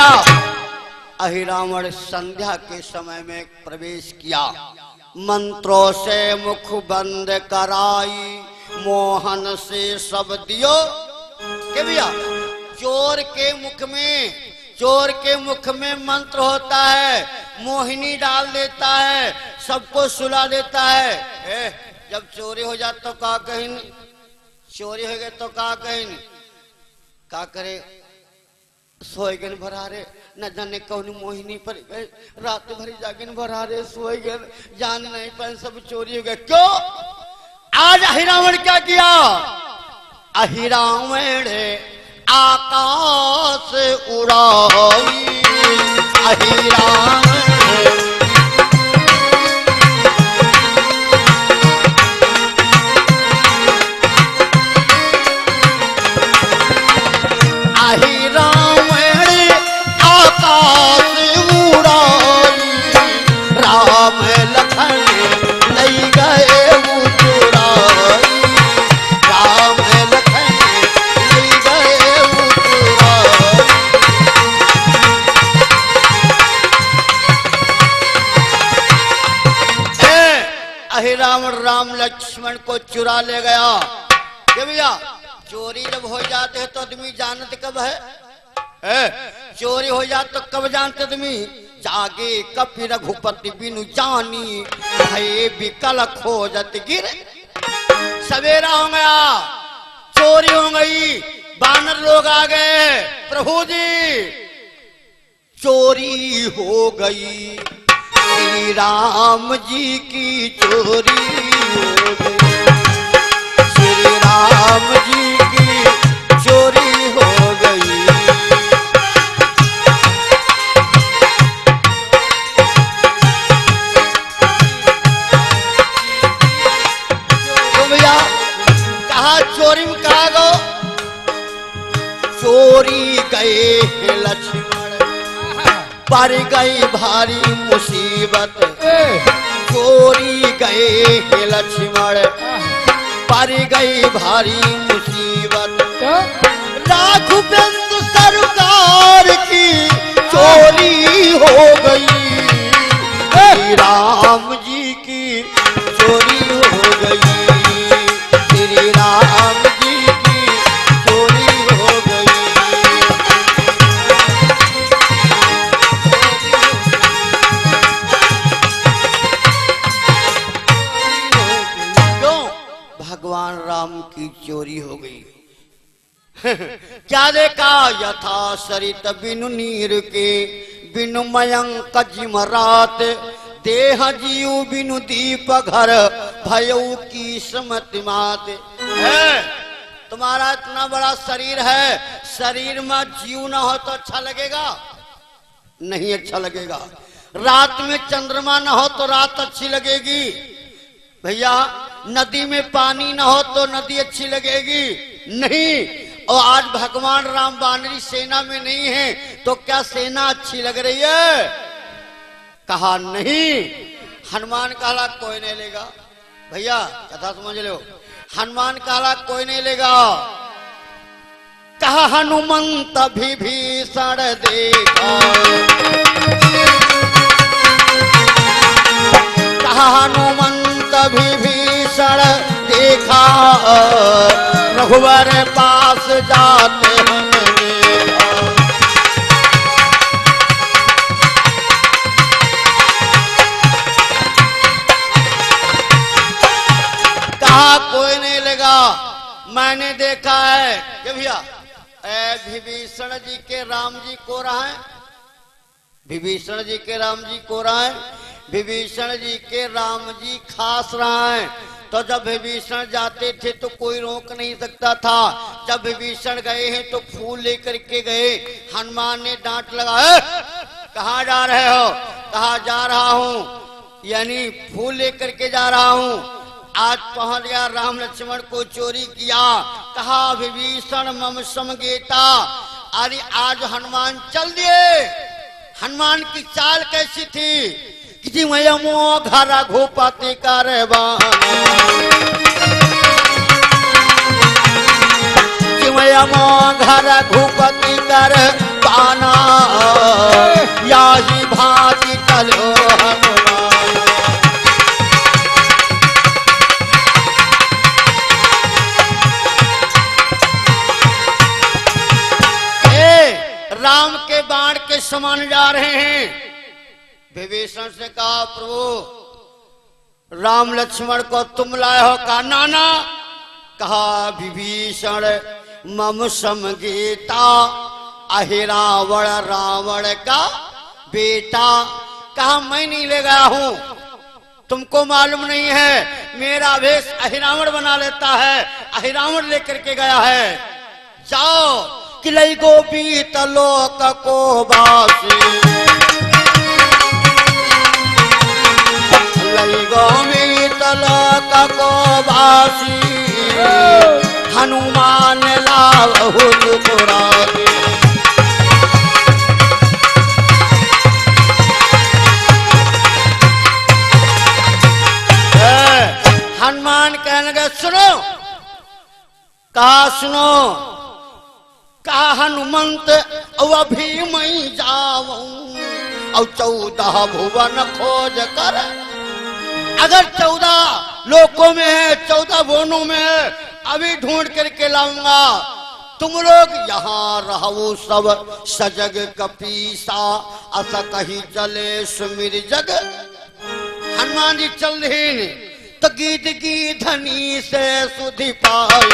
भैया अहिरावण संध्या के समय में प्रवेश किया, मंत्रों से मुख बंद कराई, मोहन से सब दियो के भैया। चोर के मुख में मंत्र होता है, मोहिनी डाल देता है, सबको सुला देता है। जब चोरी हो जाए तो का कहीं, चोरी हो गए तो का कहीं, का करे, सोए गन भरा रे, न जाने कौन मोहिनी पर गए, रात भरी जागिन भरा रे, सोए गन, जान नहीं पाए, सब चोरी हो गए। क्यों? आज अहिरावण क्या किया? अहिरावण आकाश उड़ाई, अहिरावण राम लक्ष्मण को चुरा ले गया। क्या भैया चोरी जब हो जाते हैं तो आदमी जानते कब है? चोरी हो जाते तो कब जानते आदमी? जागे कपि रघुपति बिनु जानी, भये बिकल खोजत गिर। सवेरा हो गया, चोरी हो गई, बानर लोग आ गए, प्रभु जी चोरी हो गई, श्री राम जी की चोरी हो गई, श्री राम जी की चोरी हो गई। तो भैया कहा चोरी में कहा गो? चोरी गए लक्ष्मण, पर गई भारी मुसीबत, चोरी गए लक्ष्मण, पर गई भारी मुसीबत। राघवेंद्र सरकार की चोरी हो गई, श्री राम जी की चोरी हो गई, श्री राम जी की चोरी हो गई। भगवान राम की चोरी हो गई। क्या देखा? यथा सरित बिनु नीर के, बिनु मयंक जिमरात, देह जीव बिनु दीप घर, भयऊ की समति मात। तुम्हारा इतना बड़ा शरीर है, शरीर में जीव ना हो तो अच्छा लगेगा? नहीं अच्छा लगेगा। रात में चंद्रमा ना हो तो रात अच्छी लगेगी? भैया नदी में पानी ना हो तो नदी अच्छी लगेगी? नहीं। और आज भगवान राम वानरी सेना में नहीं है तो क्या सेना अच्छी लग रही है? कहा नहीं। हनुमान कहला कोई नहीं लेगा। भैया कथा समझ लो, हनुमान कहला कोई नहीं लेगा। कहा हनुमंत विभीषण देखा, कहा हनुमंत विभीषण देखा, रघुवर पास जाते हमने कहा कोई नहीं लेगा। मैंने देखा है कि भैया विभीषण जी के राम जी को रहा है, विभीषण जी के राम जी को रहा है, विभीषण जी के राम जी खास रहा है। तो जब विभीषण जाते थे तो कोई रोक नहीं सकता था। जब विभीषण गए हैं तो फूल लेकर के गए। हनुमान ने डांट लगाया, कहाँ जा रहे हो? कहा जा रहा हूँ, यानी फूल लेकर के जा रहा हूँ। आज पहुंच गया, राम लक्ष्मण को चोरी किया। कहा विभीषण मम समगेता। अरे आज हनुमान चल दिए। हनुमान की चाल कैसी थी? कि मो घर घोपति कर घर घूपति कर पाना, राम के बाण के समान जा रहे हैं। विभीषण से कहा प्रभु राम लक्ष्मण को तुम लाए हो का नाना? कहा विभीषण मम समगीता अहिरावण रावण का बेटा। कहा मैं नहीं ले गया हूं, तुमको मालूम नहीं है मेरा वेश अहिरावण बना लेता है, अहिरावण लेकर के गया है। जाओ कि लई गोपीत लोक को बासी, लई गोपीत लोक को बासी, हनुमान लावहु तुरासी। हनुमान कहने लगे सुनो। कहा सुनो। कहा हनुमंत अभी मैं जाऊं और 14 भुवन खोज कर। अगर 14 लोकों में है, 14 भुवनों में है, अभी ढूंढ करके लाऊंगा। तुम लोग यहाँ रहो सब सजग कपीसा, अस कही चले सुमिर जग। हनुमान जी चल रहे तो गीत की धनी से सुधि पाई,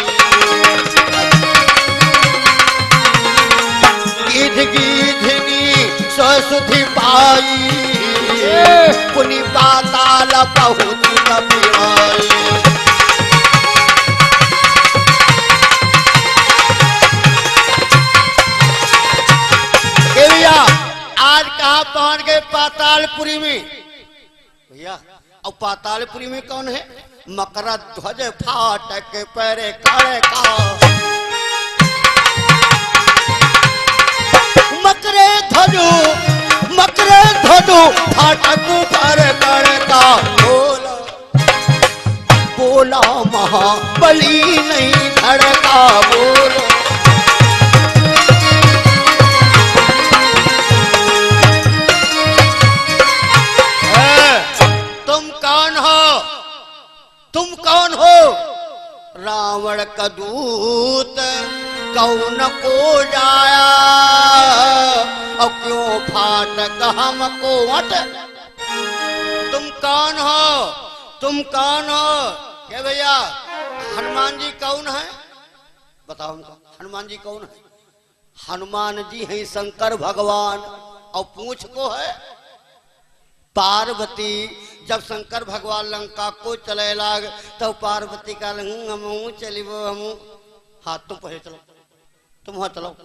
गीत की धनी से सुधि पाई, पुनि पाताल बहुत कपिराई। भैया आज कहाँ पहुंच गए? पातालपुरी में। भैया और पातालपुरी में कौन है? मकर ध्वज फाटक पैरे खड़े का, मकरे ध्वजो फाटक पर खड़े का। बोला बोला महाबली नहीं धड़का। बोला तुम कौन हो? रावण का दूत कौन को जाया और क्यों फाटक हमको वट? तुम कौन हो? तुम कौन हो? क्या भैया हनुमान जी कौन है? बताओ हमको हनुमान जी कौन है? हनुमान जी हैं शंकर भगवान और पूछ को है पार्वती। जब शंकर भगवान लंका को चले लाग तो पार्वती का हम चली वो हम हाथ तुम पहले चलो, तुम वहां चलो।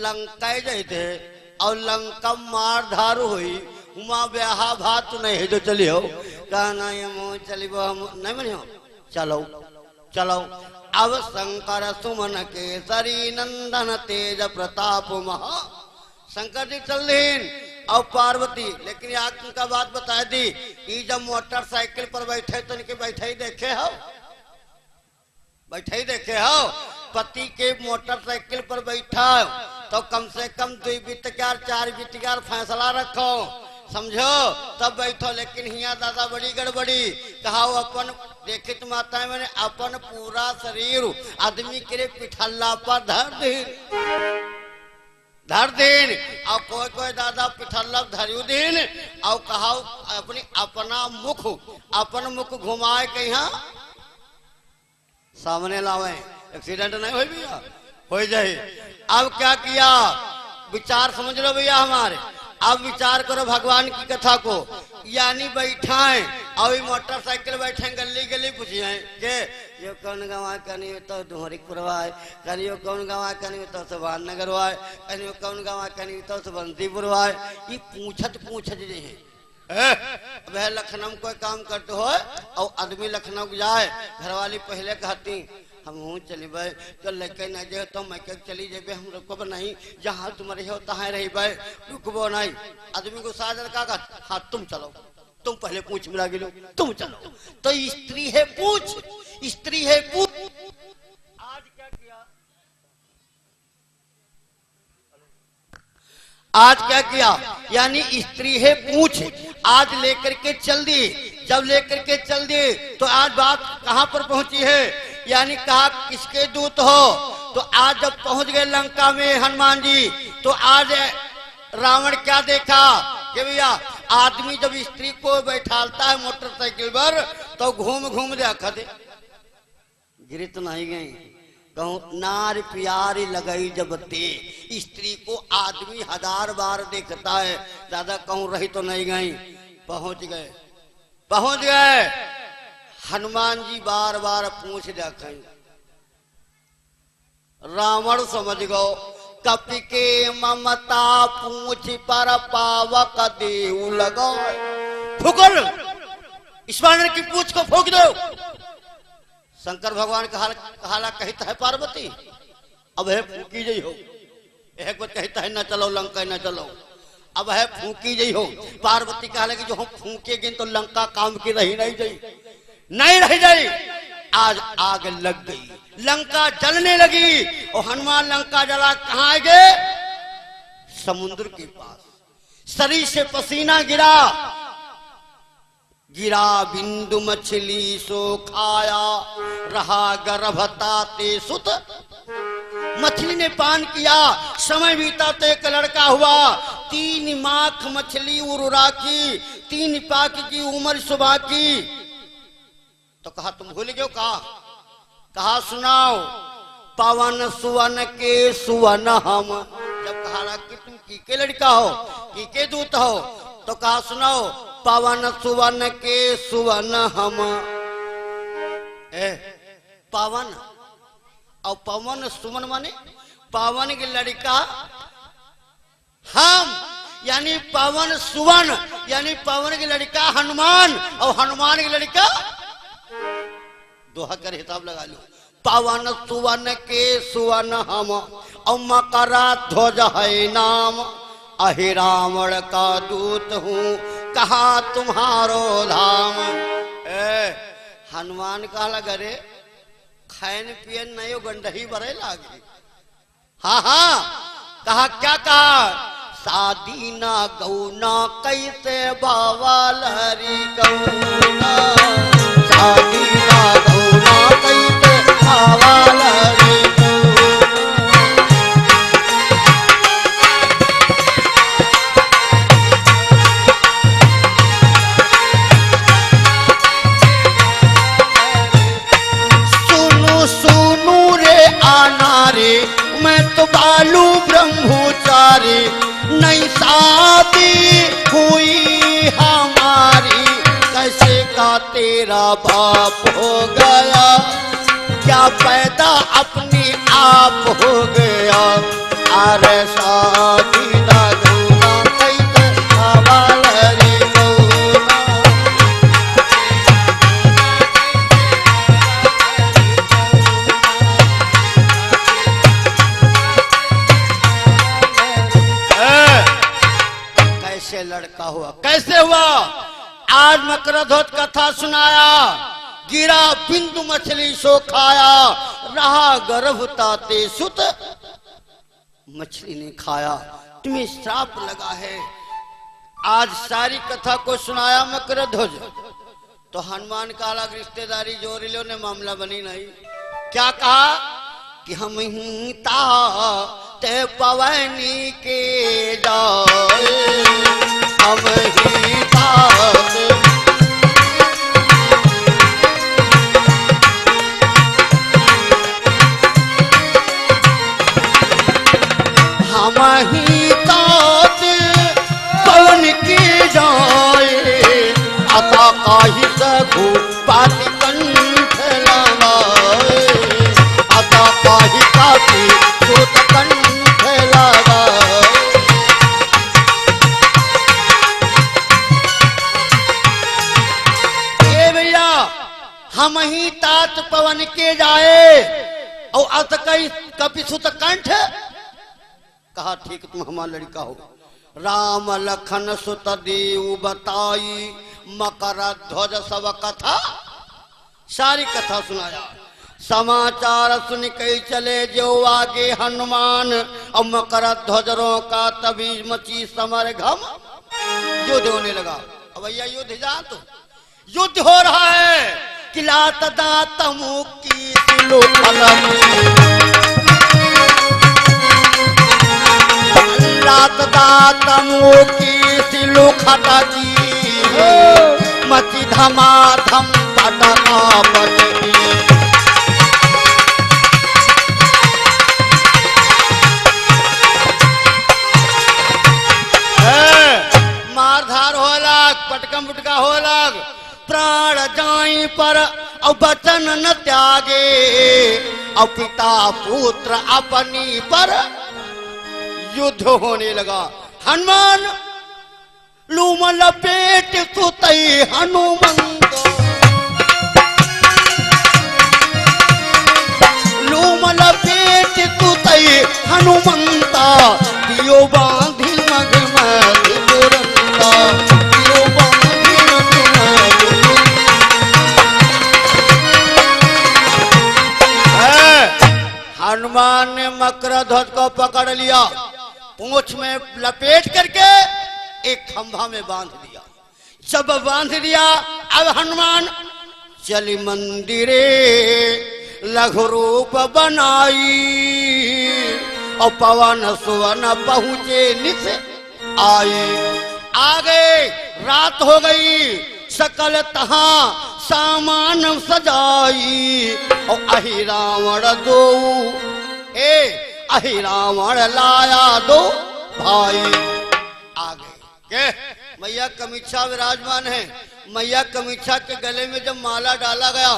लंका जाए थे और लंका मार धारू हुई, वहां ब्याह भात नहीं है जो चली हो। कहना हम चली वो हम नहीं बनी हो, चलो चलो। अब शंकर सुमन केसरी नंदन तेज प्रताप महा। शंकर जी चल रहे और पार्वती, लेकिन आज उनका बात बता दी कि जब मोटरसाइकिल पर बैठे तो इनके बैठे ही देखे हो, बैठे ही देखे हो। पति के मोटरसाइकिल पर बैठा तो कम से कम 2 बित्तिकार 4 बित्तिकार फैसला रखो, समझो तब बैठो। लेकिन हिया दादा बड़ी गड़बड़ी। कहा अपन देखे तुम आता है मैंने अपन पूरा शरीर आदमी के पिठल्ला पर धर दिन और कोई कोई दादा पिठल्लब धरियो दिन और कहा अपनी अपना अपन मुख घुमाए के यहाँ सामने लावे, एक्सीडेंट नहीं हो भैया हो जाए। अब क्या किया? विचार समझ लो भैया हमारे। अब विचार करो भगवान की कथा को। यानी बैठाए और मोटरसाइकिल बैठे गली गली पूछिए के यो कौन गवा कनी तो डोहरिक पुरवाए, कनी यो कौन गवा कनी तो सुभान नगर वाए, कनी यो कौन गवा कनी तो सुबंतीपुर वाए। ये पूछत जे है। वह लखनऊ कोई काम करते हो और आदमी लखनऊ जाए, घरवाली पहले कहती हम चली भाई तो लेके न जाए तो मैं क्या चली जेबे, हम रुकब नहीं, जहाँ तुम रहे हो तहाँ रही भाई, रुकबो नहीं। आदमी को साजर का हाँ तुम चलो, तुम पहले पूछ मिला गिलो, तुम चलो। तो स्त्री है पूछ, स्त्री है पूछ। आज क्या किया? आज क्या किया? यानी स्त्री है पूछ आज लेकर के चल दी। जब लेकर के चल दिए तो आज बात कहां पर पहुंची है? यानी कहा किसके दूत हो? तो आज जब पहुंच गए लंका में हनुमान जी, तो आज रावण क्या देखा कि भैया आदमी जब स्त्री को बैठालता है मोटरसाइकिल पर तो घूम घूम देखा दे गिरत नहीं गई कहूं नार प्यारी लगई जब ते स्त्री को आदमी 1000 बार देखता है दादा कहूं रही तो नहीं गई पहुंच गए हनुमान जी बार बार पूछ देखें रावण समझ गो कपि के ममता पूछ पर पावक देव लगो फूकल इस बानर की पूछ को फूक दो शंकर भगवान का हाला कहता है पार्वती अब है फूकी जई हो एक बार कहता है न चलो लंका न चलो अब है फूकी जई हो पार्वती कहा कि जो हम फूकेंगे तो लंका काम की रही नहीं रह जाई आज आग लग गई लंका जलने लगी और हनुमान लंका जला कहां गए समुद्र के पास शरीर से पसीना गिरा बिंदु मछली सो खाया रहा गर्भता ते सुत मछली ने पान किया समय बीता तो एक लड़का हुआ 3 माख मछली उरुरा की 3 पाक की उम्र सुबह की तो कहा तुम भूल गए कहा सुनाओ पवन सुवन के सुवन हम जब कहा कि तुम की के लड़का हो की के दूत हो तो कहा सुनाओ पवन सुवन के सुवन हम पवन और पवन सुवन माने पवन की लड़का हम यानी पवन सुवन यानी पवन की लड़का हनुमान और हनुमान की लड़का दोहा कर हिसाब लगा लो पवन सुवन के सुवन हम और मकरा ध्वज है नाम अहि रावण का दूत हूँ कहा तुम्हारो धाम हनुमान कहा लगा रे खान पियन नहीं गंडही बरे लागे हाँ कहा क्या कहा शादी ना गौना कैसे बावल हरी गौना शादी ना गौना कैसे बावल हरी मैं तो बालू ब्रह्मचारी नहीं शादी हुई हमारी कैसे का तेरा बाप हो गया क्या पैदा अपने आप हो गया अरे शादी ना दूना कैसे हवाल रे लड़का हुआ कैसे हुआ आज मकरध्वज कथा सुनाया गिरा बिंदु मछली सो खाया रहा गर्भता ते सुत मछली ने खाया तुम्हें श्राप लगा है आज सारी कथा को सुनाया मकरध्वज तो हनुमान का अलग रिश्तेदारी जोड़ लो ने मामला बनी नहीं क्या कहा कि हम ही ता ते पवनी के जाए हम ही तात हम ही तात पवन के जाए अता काही सकू पाति कंठ लगाए अता काही काती सुत कंठ लगाए हम ही तात पवन के जाए और अत कई कपि सुत कंठ कहा ठीक तुम हमारा लड़का हो राम लखन सुत देव बताई मकर ध्वज सब कथा सारी कथा सुनाया समाचार सुन के चले जो आगे हनुमान और मकर ध्वजरों का तभी मची समर घम युद्ध होने लगा अब भैया युद्ध जा तो युद्ध हो रहा है किला दात मुक्ति दात दात मुकी सिलु खटकी मची धमाधम पटका पटकी। मारधार हो लग पटकम पुटका हो लग प्राण जाई पर और वचन न त्यागे और पिता पुत्र अपनी पर युद्ध होने लगा। हनुमान लूम लपेट सुतई हनुमंत लूम लपेट सुतई हनुमंता दियो बांधी मग मग दुरंता दियो बांधी मग मग। हनुमान ने मकरध्वज को पकड़ लिया, पूंछ में लपेट करके एक खंभा में बांध दिया। जब बांध दिया अब हनुमान चली मंदिरे लघु रूप बनाई और पवन सुवन पहुंचे निस आई। आ गए, रात हो गई, सकल तहां सामान सजाई और अहि रावण दो अहि रावण लाया दो भाई। आ गए के मैया कमीछा विराजमान है। मैया कमीछा के गले में जब माला डाला गया,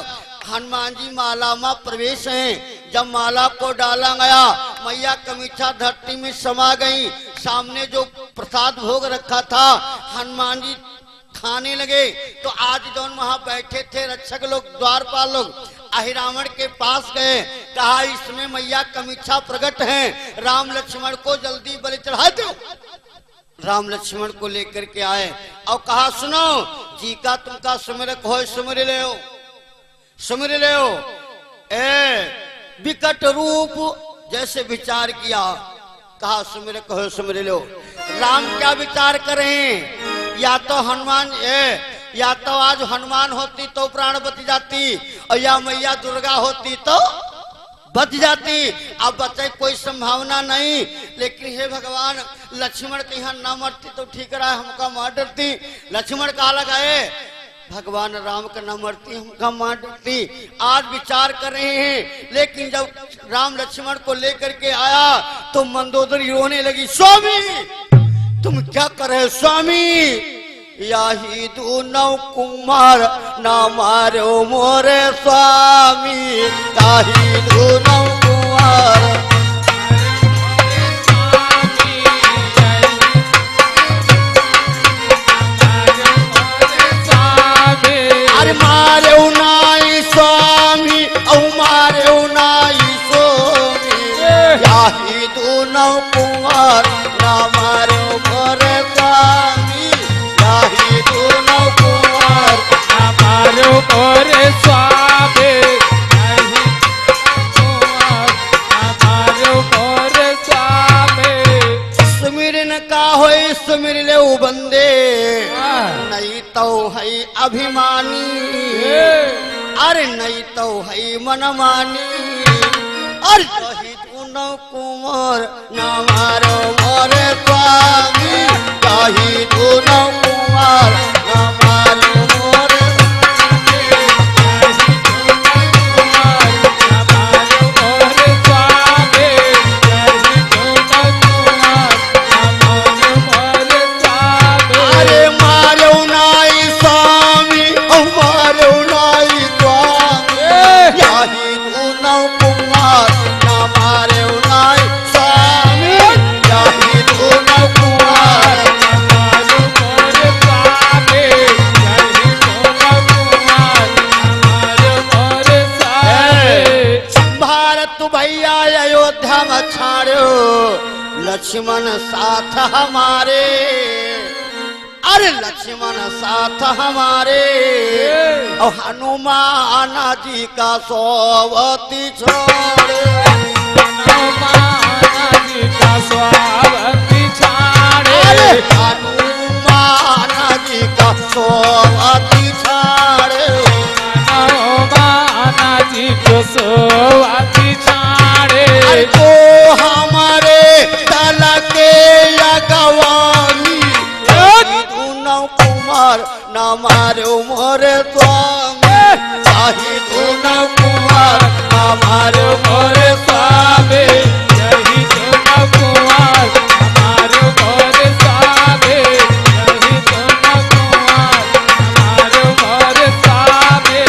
हनुमान जी माला में प्रवेश हैं। जब माला को डाला गया मैया कमीछा धरती में समा गई। सामने जो प्रसाद भोग रखा था हनुमान जी खाने लगे। तो आज जो वहां बैठे थे रक्षक लोग, द्वारपाल लोग, अहिरावण के पास गए, कहा इसमें मैया कमीछा प्रकट हैं, राम लक्ष्मण को जल्दी बलि चढ़ा दो। राम लक्ष्मण को लेकर के आए और कहा सुनो जी का तुमका सुमिरक हो, सुमिर ले हो, सुमिर ले हो। विकट रूप जैसे विचार किया, कहा सुमिरक हो, सुमिर लो। राम क्या विचार करें, या तो हनुमान या तो आज हनुमान होती तो प्राण बच जाती और या मैया दुर्गा होती तो बच जाती। अब बचे कोई संभावना नहीं, लेकिन हे भगवान लक्ष्मण के यहाँ ना मरती तो ठीक रहा, हमका मार डरती। लक्ष्मण कहा लगाए भगवान राम का न मरती हमका मार डरती। आज विचार कर रहे हैं, लेकिन जब राम लक्ष्मण को लेकर के आया तो मंदोदरी रोने लगी। स्वामी तुम क्या कर रहे हो स्वामी, याही दू नौ कुमार ना मारो मोरे स्वामी, याही दू नौ कुमार। अरे मारे नाई स्वामी औ मारे नाई स्वामी, याही दू नौ कुमार ना मारो मोरे स्वामी, याही दू नौ कुमार ना मारो मोरे स्वामी, याही कुमार ना मारो मोरे स्वामी। सुमिरन का होई सुमिर ले बंदे, नहीं तो है अभिमानी, अरे नहीं तो है मनमानी। अरे दोनों कुमार ना मारो मोरे स्वामी, याही दोनों कुमार ना मारो मोरे लक्ष्मण साथ हमारे, अरे लक्ष्मण साथ हमारे और हनुमान जी का सोवती छोड़े, हनुमान जी का सोवती छोड़े, अरे हनुमान जी का सोवती छोड़े, हनुमान जी को सोवती छोड़े। अरे तो हमारे दल के हमारे मोरे स्वामी यही दोनों कुंवर हमारे मोरे स्वामी यही दोनों कुंवर हमारे मोरे स्वामी यही दोनों कुंवर हमारे मोरे स्वामी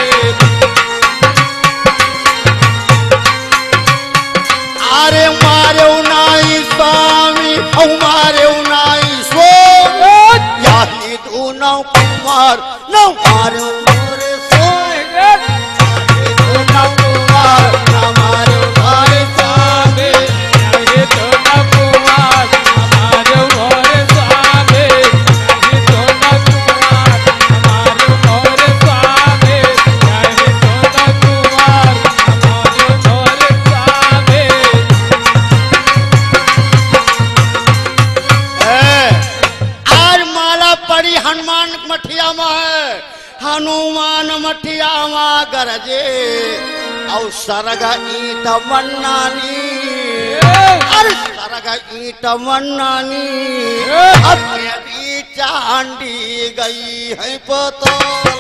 अरे मारे नाई स्वामी हमारे नाई स्वामी यही दोनों कुंवर न मारे मोरे स्वामी यही दोनों कुंवर हमारे मोरे स्वामी यही दोनों कुंवर हमारे मोरे स्वामी यही दोनों कुंवर हमारे मोरे स्वामी यही दोनों कुंवर हमारे मोरे स्वामी आज माला पड़ी हनुमान मठिया में है हनुमान मठिया में गरजे और सरग ईट मन्नानी अरे सरग ईट मन्नानी अब भी चांदी गई है पतोल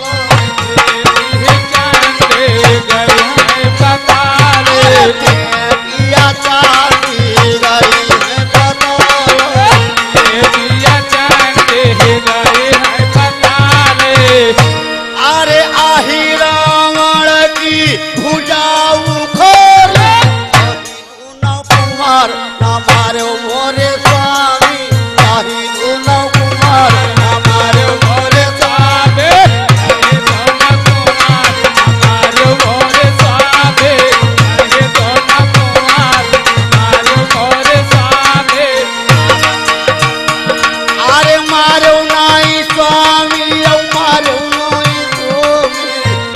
चांदे गए हैं पताले पिया चांदी गई है पतोल दिया चांदे गए हैं पताले अरे आही रावण की भुजाऊ खोल कुमार ना मारे मोरे स्वामी आही कुमार ना मारे मोरे स्वामी यही दोनों कुंवर हमारे मोरे स्वामी यही दोनों कुंवर हमारे मोरे स्वामी अरे मारो नाई स्वामी मारो नाई स्वामी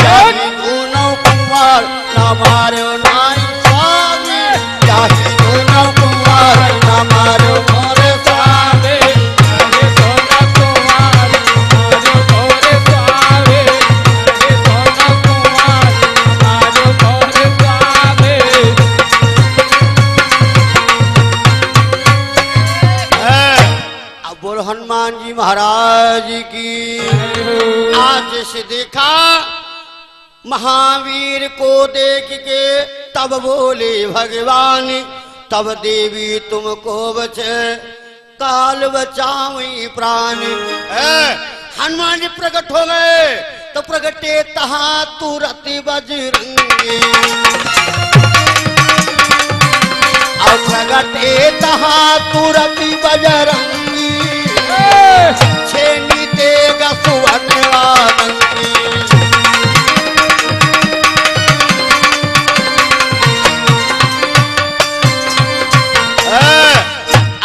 यही दोनों कुमार ना मारो नाई स्वामी यही दोनों कुमार ना मारो मोरे स्वामी यही दोनों कुंवर हमारे मोरे स्वामी यही दोनों कुंवर हमारे मोरे स्वामी अब बोलो हनुमान जी महाराज की आज से देखा महावीर को देख के तब बोले भगवान तब देवी तुमको बचे काल बचावी प्राण हनुमान जी प्रकट हो गए तो प्रगटे तहा तुरंत बजरंगी और प्रगटे तहा तुरंत बजरंगी छेनी देगा सुवनवानंगी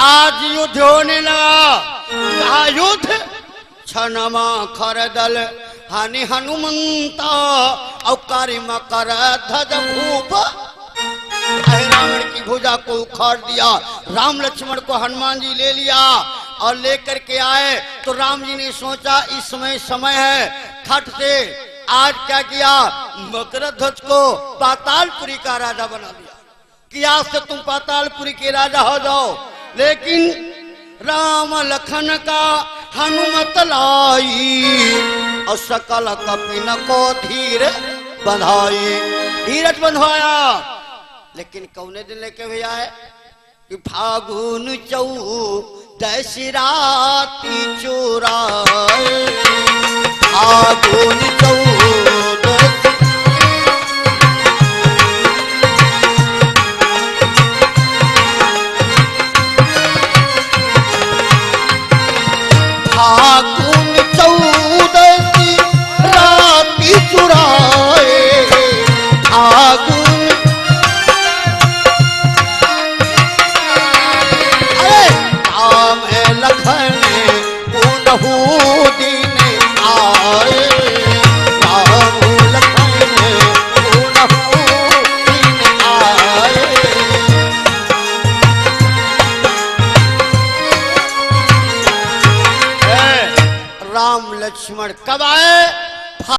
आज युद्ध होने लगा कहा युद्ध क्षणमा खरदल हानि हनुमंता और कार्य मकर ध्वज भूप रावण की भुजा को उखाड़ दिया राम लक्ष्मण को हनुमान जी ले लिया और लेकर के आए तो राम जी ने सोचा इस समय है खट से आज क्या किया मकर ध्वज को पातालपुरी का राजा बना दिया कि आज से तुम पातालपुरी के राजा हो जाओ लेकिन राम लखन का हनुमत लाई और सकल कपिन को धीर बंधाई धीरज बंधवाया लेकिन कौने दिन लेके भैया है कि फागुन चौदस राती चोराए फागुन चौदस फागुन चौदसी राती चुराए फागुन अरे राम लखन पुनहु दिन आए राम लखन पुनहु दिन आए राम लक्ष्मण कब आए